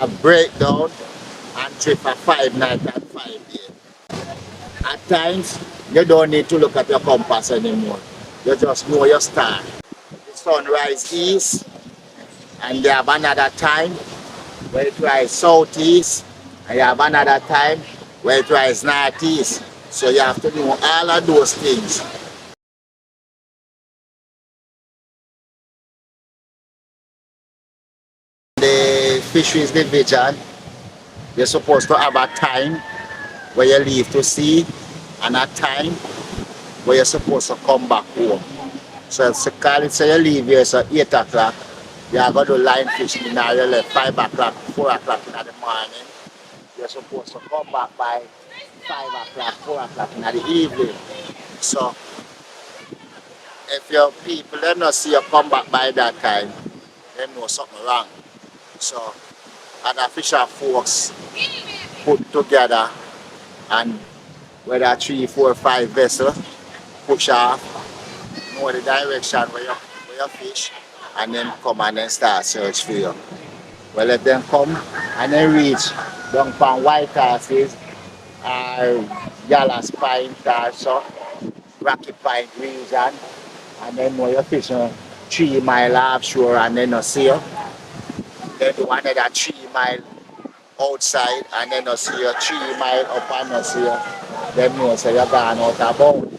a breakdown and trip for 5 nights and 5 days. At times, you don't need to look at your compass anymore. You just know your star. The sun rises east, and you have another time where it rises southeast, and you have another time where it rises northeast. So you have to know all of those things. The fisheries division, you're supposed to have a time where you leave to sea and a time where you're supposed to come back home. So it's a call it say you leave here so 8 o'clock, you are going to line fishing now you left 5 o'clock, 4 o'clock in the morning. You're supposed to come back by 5 o'clock, 4 o'clock in the evening. So if your people they not see you come back by that time, they know something wrong. So other fisher folks put together and whether 3, 4, 5 vessels push off, know the direction where you fish, and then come and then start search for you. Well, let them come and then reach down from White Horses or Yallah's Pine or so, Rocky Pine region, and then know you're fishing 3 miles offshore and then you see you. Then do another 3 miles outside and then you see you 3 miles up and you see you. Them know say you're gone out of bound.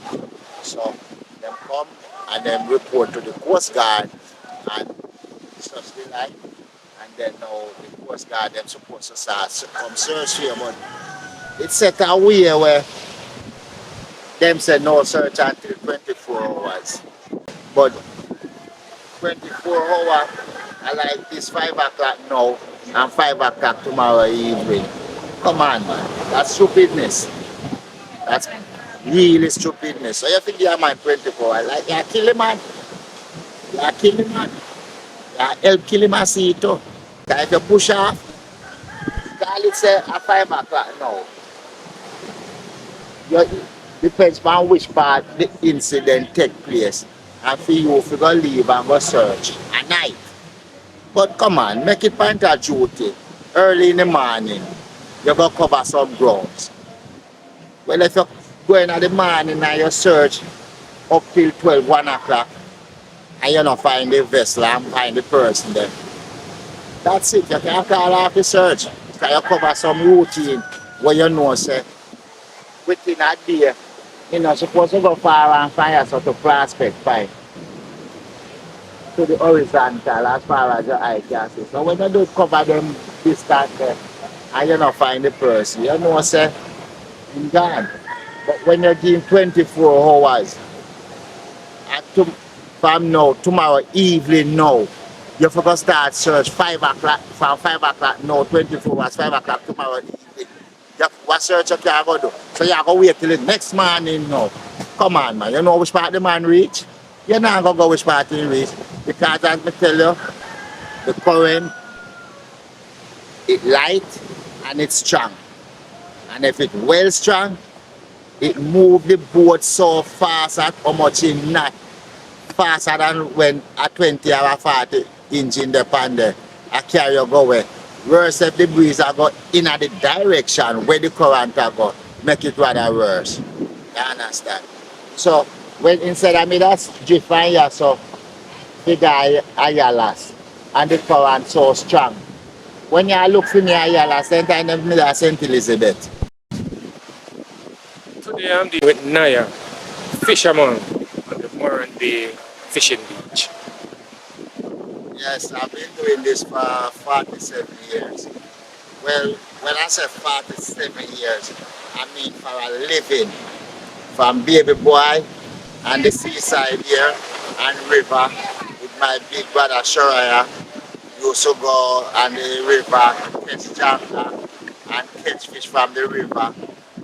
So them come and then report to the Coast Guard and such the like. And then now the Coast Guard them supposed to start come search for you. But it's set a way where them said no search until 24 hours. But 24 hours, I like this 5 o'clock now and 5 o'clock tomorrow evening. Come on, man. That's stupidness. That's really stupidness. So you think you're man 24 hours. Like you're killing man. You're killing man. You're help killing man see too. Because if you push off, call it say at 5 o'clock now. You, depends on which part the incident take place. And for you, if you go leave and go search at night. But come on, make it point of duty. Early in the morning, you go cover some grounds. Well, if you go in the morning and you search up till 12, 1 o'clock, and you don't find the vessel and find the person there, that's it. You can't call off the search. Because you cover some routine where you know, say, within a day, you're not supposed to go far and find yourself to prospect find to the horizontal as far as your eye can see. So when you do cover them distance there and you don't find the person, you know, say, I'm gone. But when you give 24 hours, from now, tomorrow evening now, you forgot start search 5 o'clock, from 5 o'clock now, 24 hours, 5 o'clock tomorrow evening. What search you can go do? So you have to wait till the next morning now. Come on, man. You know which part the man reach? You're not going to go which part he reach. Because as I tell you, the current, it's light and it's strong. And if it's well strong, it moves the boat so fast at how much it not faster than when a 20 or 40 engine depend there. I carry you go away. Worse if the breeze are go in the direction where the current are go, make it rather worse. You understand? So when instead of me that's drift and here, so the guy Ayalas and the current so strong. When you look for me Ayalas, then time me that's St. Elizabeth. Today I'm dealing with Naya, Fisherman on the Morant Bay Fishing Beach. Yes, I've been doing this for 47 years. Well, when I say 47 years, I mean for a living. From baby boy and the seaside here and river with my big brother Shoraya. Used to go on the river, catch jangler and catch fish from the river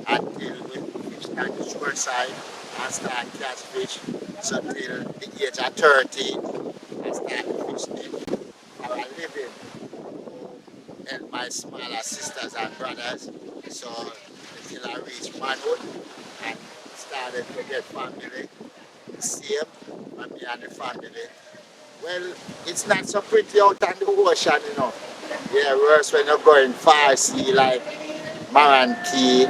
until we fish at the shore side and start catch fish. So till the age of 13, I started fishing for a living. And my smaller sisters and brothers. So until I reached manhood and started to get family, same for me and the family. Well, it's not so pretty out on the ocean, you know. Yeah, worse when you're going far sea like Morant Key,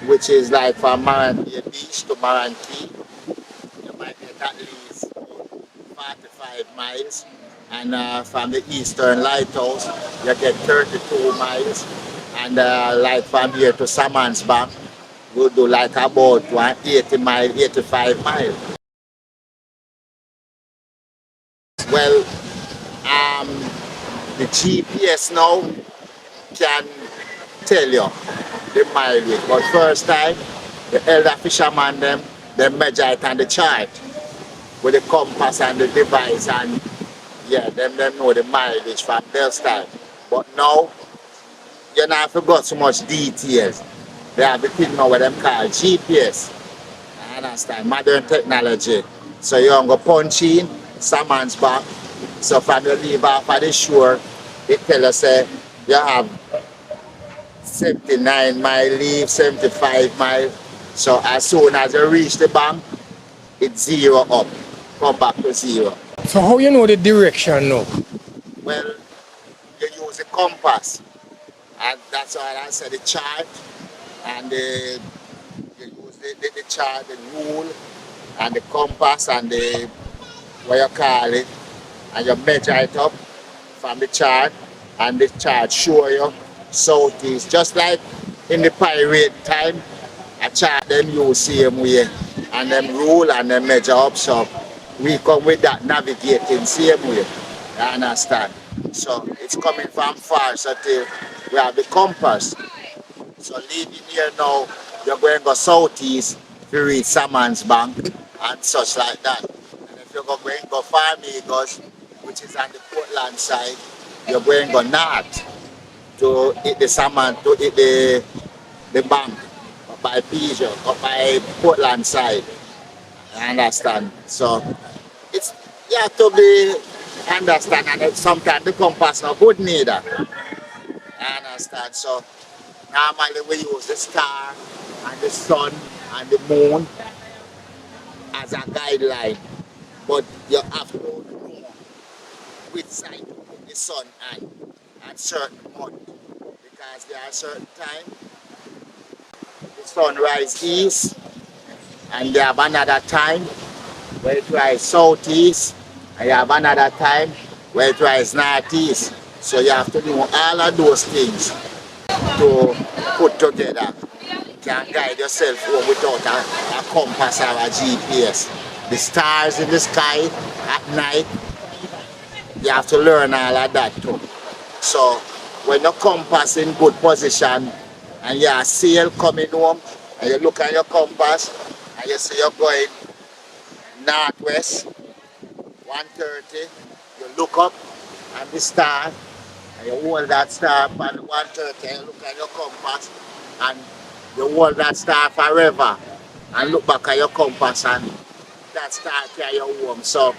which is like from Morant Bay Beach to Morant Key. You might get at least 45 miles. And from the Eastern Lighthouse, you get 32 miles. And like from here to Salmon's Bank, you do like about 180 mile, 85 miles. Well, um, the GPS now can tell you the mileage, but first time, the elder fisherman them measure it on the chart with the compass and the device, and yeah, them know the mileage from their style. But now, you not forgot so much details. They have the thing now what them call GPS. I understand, modern technology. So you can go punch in, someone's back. So from you leave off at the shore, it tell us you have 79 mile leave, 75 mile. So as soon as you reach the bank, it's zero up, come back to zero. So how you know the direction now? Well, you use the compass, and that's why I said the chart, and you use the chart, the rule, and the compass, and the what you call it, and you measure it up from the chart, and the chart show you southeast, just like in the pirate time. A chart them use same way, and them rule and them measure up. So we come with that navigating same way. You understand? So it's coming from far. So till we have the compass. So leaving here now, you're going to go southeast to reach Salmon's Bank and such like that. And if you're going to go Farmigos, which is on the Portland side, you're going to go north to hit the salmon, to hit the bank up by Pigeon, up by Portland side. I understand. So it's you have to be understand, and sometimes the compass not good neither. I understand. So normally we use the star and the sun and the moon as a guideline, but you have to know which side to put the sun on at certain month, because there are certain time the sun rise east, and you have another time where it rise southeast, and you have another time where it rise northeast. So you have to know all of those things to put together. You can't guide yourself home without a compass or a GPS. The stars in the sky at night, you have to learn all of that too. So when your compass in good position and you are sail coming home and you look at your compass and you see you're going northwest 130, you look up and the star, and you hold that star on 130 and you look at your compass and you hold that star forever and look back at your compass and that star carry you home. So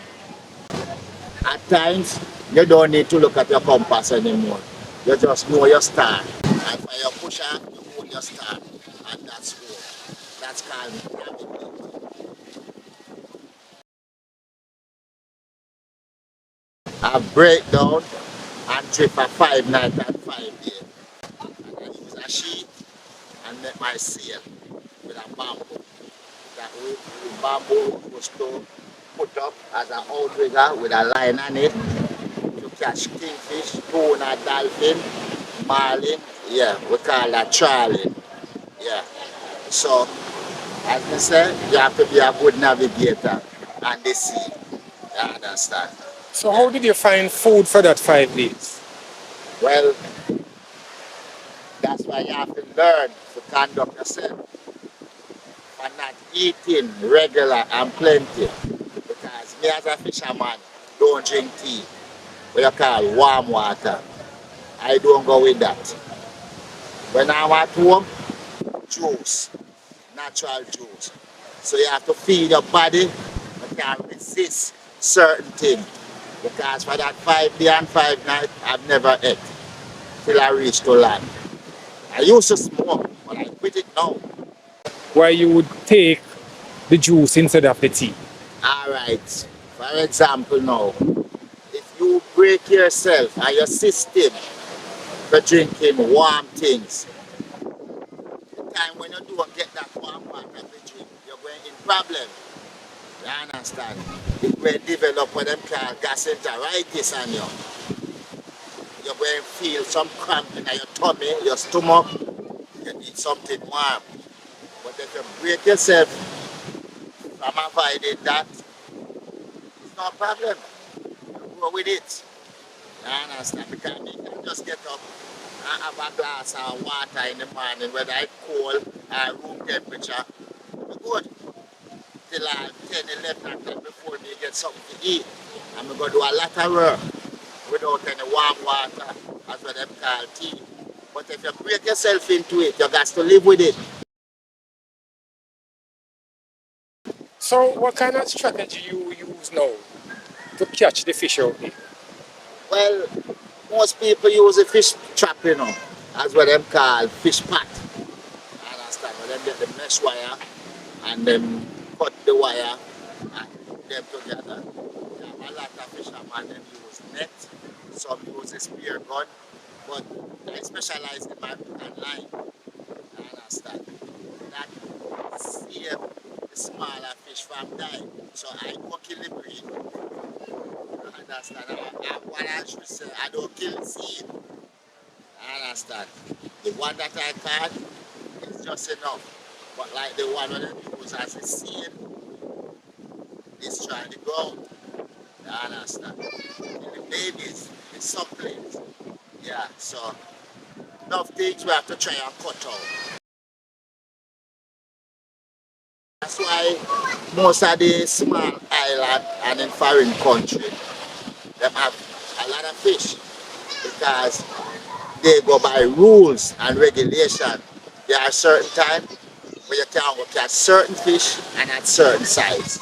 at times you don't need to look at your compass anymore. You just know your star. And when you push up, you hold your star. And that's home. That's called navigation. I break down and trip for 5 nights and 5 days. And I use a sheet and make my sail with a bamboo. That way, the bamboo was to put up as an outrigger with a line on it to catch kingfish, tuna, dolphin, marlin. Yeah, we call that trawling. Yeah. So, as I said, you have to be a good navigator on the sea. You understand? So how did you find food for that 5 days? Well, that's why you have to learn to conduct yourself and not eating regular and plenty. Because me as a fisherman don't drink tea, what you call warm water. I don't go with that. When I'm at home, juice, natural juice. So you have to feed your body, you can resist certain things. Because for that 5 day and 5 night, I've never ate till I reach to land. I used to smoke, but I quit it now. Why you would take the juice instead of the tea? Alright, for example now, if you break yourself and your system for drinking warm things, the time when you don't get that warm water to drink, you're going in problem. You understand? It will develop what them call gastroenteritis on you. You're going to feel some cramp in your tummy, your stomach, you need something warm. But if you break yourself from avoiding that, it's no problem. You go with it. You understand? Because you can just get up and have a glass of water in the morning, whether it's cold or room temperature. You good till like 10, 11 o'clock before me get something to eat. And we're going to do a lot of work without any warm water, as what them call tea. But if you break yourself into it, you got to live with it. So what kind of strategy you use now to catch the fish out there? Well, most people use a fish trap, as what them call fish pot. Understand? When them get the mesh wire and them cut the wire and put them together. A lot of fishermen them use net, some use a spear gun, but I specialize in my hook and line. Understand? That save the smaller fish from dying. So I don't kill the breed. Understand? What I should say, I don't kill the seed. Understand? The one that I caught is just enough. But like the one that I use as a seed, is trying to grow. You understand? The babies, the sucklings. Yeah, so enough things we have to try and cut out. That's why most of the small island and in foreign country, them have a lot of fish because they go by rules and regulation. There are certain times where you can go catch certain fish and at certain size.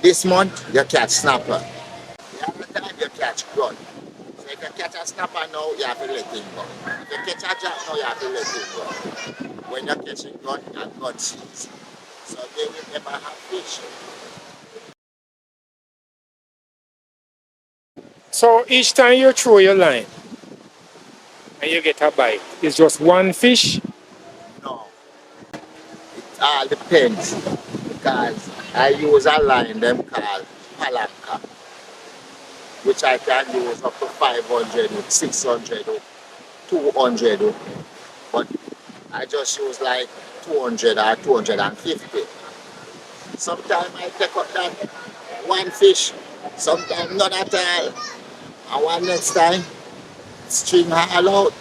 This month you catch snapper. The other time you catch cod. So if you catch a snapper now, you have to let him go. If you catch a jack now, you have to let him go. When you're catching cod, and cod seeds. So they will never have fish. So each time you throw your line and you get a bite, it's just one fish. No, it all depends because I use a line them called palanca, which I can use up to 500, 600, 200, but I just use like 200 or 250. Sometimes I take up that one fish, sometimes not at all. And one next time, string all out.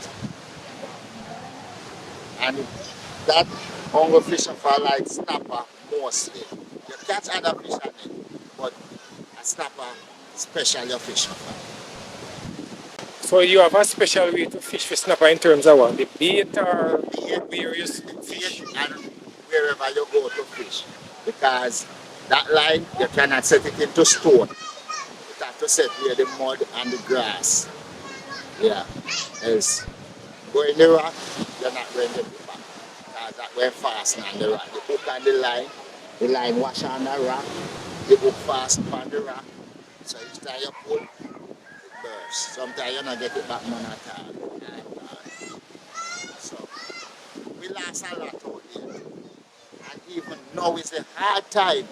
And that hunger fishing for like snapper mostly. You catch other fish on it, but a snapper special you fishing for. So you have a special way to fish for snapper in terms of what? The bait or Bait, various fish? bait and wherever you go to fish. Because that line, you cannot set it into stone. You have to set where the mud and the grass. Yeah. Else, go in the rock, you're not going to get it back. Because that way fasten on the rock. The hook on the line wash on the rock, the hook fasten on the rock. So each time you pull, it bursts. Sometimes you don't get it back none at all. So we lost a lot out here. And even now is a hard time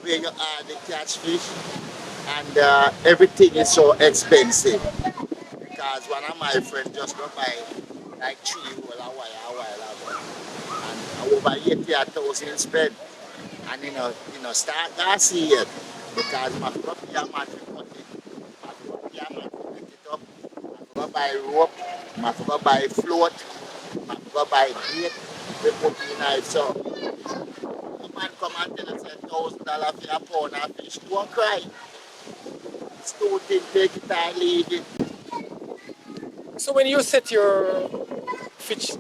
where you are the catch fish and everything is so expensive. Because one of my friends just got by like 3 roll a while ago. And over 80,000 spent. And start gas yet. Because my property man to cut it. My property man to pick it up. I forgot buy rope. I forgot buy float. I forgot buy bait. We put in it. So the man come and tell us $1,000 for a pound of fish. Don't cry. It's too thin, take it and leave it. So when you set your fish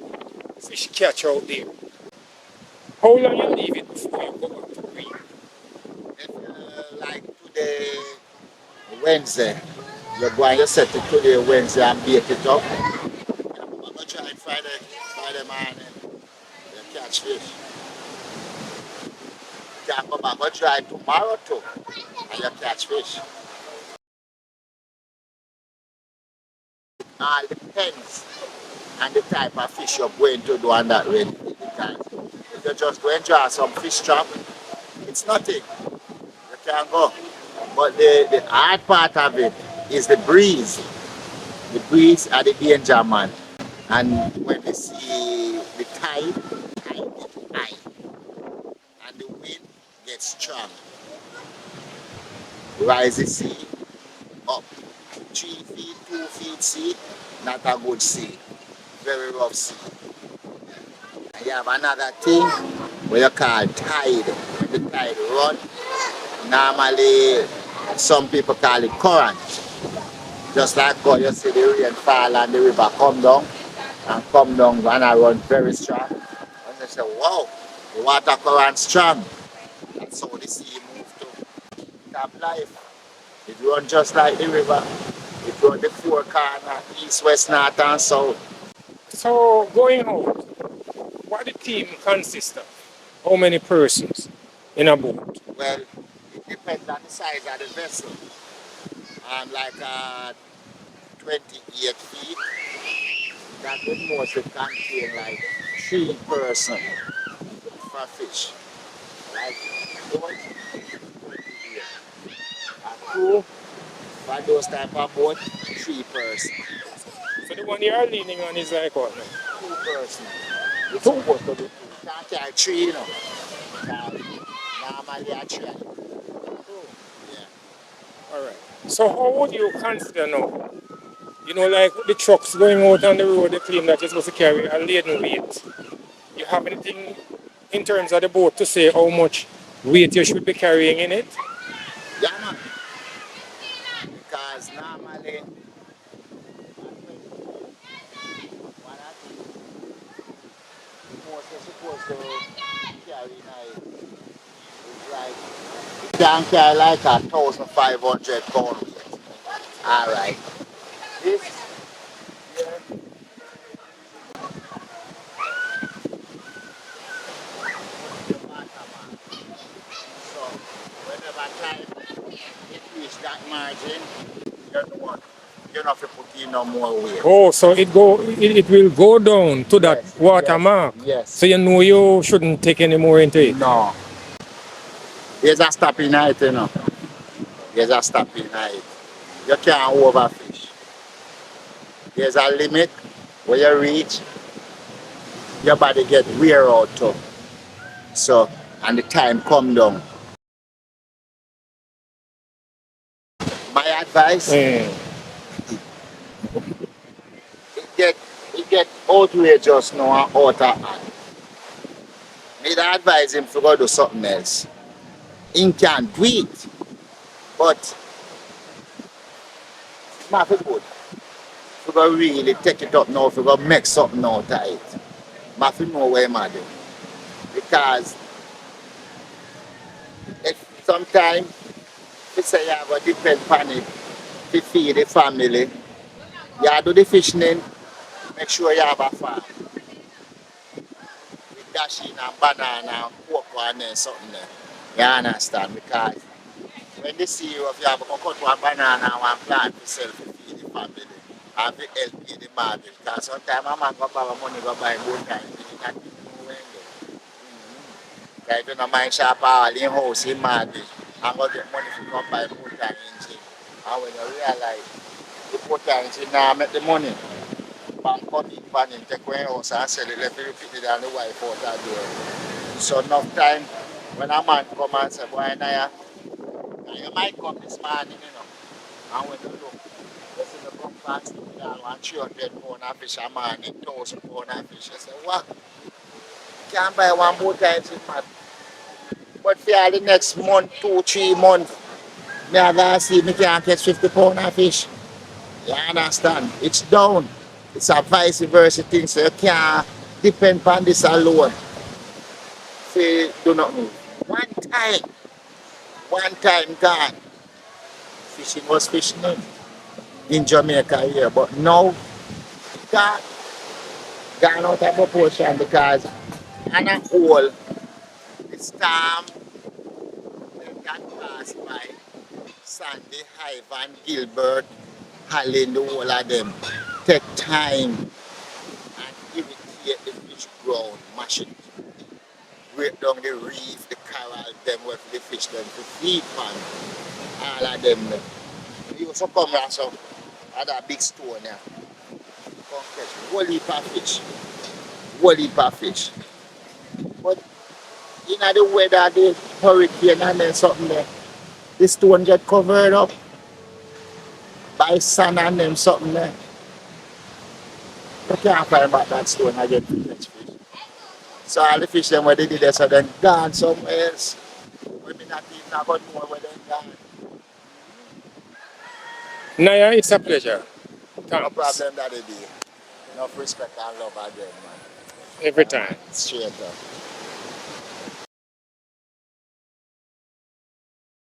catch out there, how long you leave it before you go back to breed? If like today, Wednesday, you go and you set it today, Wednesday, and bake it up. I'm going to try it Friday, You catch fish. You can come back and try tomorrow too, and you catch fish. All depends on the type of fish you're going to do on that rainy day. Because if you're just going to draw some fish trap, it's nothing. You can go. But the hard part of it is the breeze. The breeze are the danger man. And when you see the tide is high, and the wind gets strong. Rise the sea up 3 feet, 2 feet sea, not a good sea. Very rough sea. And you have another thing where you call tide. When the tide run, normally some people call it current. Just like how you see the rain fall and the river come down and I run very strong. And they say, wow, the water current strong. That's how the sea moves to. It have life. It runs just like the river. It runs the four corners, east, west, north and south. So going out, what the team consists of? How many persons in a boat? Well, it depends on the size of the vessel. Like 28 feet, that would mostly contain like 3 persons for fish. Like boat, 28. A crew for those type of boat, 3 persons. So the one you are leaning on is like what? 2 persons. It's supposed to be 2. You can't carry 3, you know. Normally a 3. Yeah. All right. So how would you consider now? You know, like the trucks going out on the road, they claim that you're supposed to carry a laden weight. You have anything in terms of the boat to say how much weight you should be carrying in it? Yeah, man. Because normally, what I think, most you're supposed to carry now is like, you can carry like 1,500 pound weight. Alright. This here, the water mark. So, whenever time it reach that margin, you know what? You don't have to put in no more weight. Oh, so it will go down to that Yes, water yes, mark. yes. So you know you shouldn't take any more into it. No. There's a stopping height, you know. There's a stopping height. You can't overfish. There's a limit where you reach, your body get wear out too. So, and the time come down. My advice, it get outrageous now and out of hand. Me advise him to go do something else. He can do it, but not for good. If you really take it up now, if you go make something out of it, I feel know where I'm doing. Because if sometimes you say you have to depend on it to feed the family, you do the fishing, make sure you have a farm. With dashing and banana and cocoa and then something there. You understand? Because when they see you, if you have a cut one banana and one plant to sell to feed the family, and to help pay the market. Because sometimes a man go borrow money go buy boat time, he not even know when they. Because if you don't mind shop all in house, in market, and go get money to come buy boat time engine. And when you realize the boat time engine now make the money, bank come in van him, take one house and sell it, let me repeat it and the wife out that door. So enough time when a man come and say, boy, now you might come this morning, you know, and when you look, you see the come past me down 300 pound of fish a morning, 1,000 pound of fish. You say, what? You can't buy one boat engine, man. But for all the next month, 2-3 months, me are going to see me can't catch 50 pound of fish. You understand? It's down. It's a vice versa thing, so you can't depend on this alone. Say, do not move. One time gone. Fishing was fishing in Jamaica here, but now gone out of proportion because And a whole, the storm, then got passed by Sandy, Ivan, Gilbert, Hallin, the whole of them. Take time and irritate the fish ground, mash it, break down the reef, the coral, them where the fish them to feed on, all of them. You also come around some at that big stone there. Come catch whole heap of fish. Whole heap of fish. But in the weather, the hurricane and then something there, the stone get covered up by sand and them something there. You can't find back that stone again to catch fish. So all the fish them where they did there, so then gone somewhere else. We may not even about more where they gone. Naya, it's a pleasure. No Thanks. problem that they be. Enough respect and love again, man. Every time. Straight up.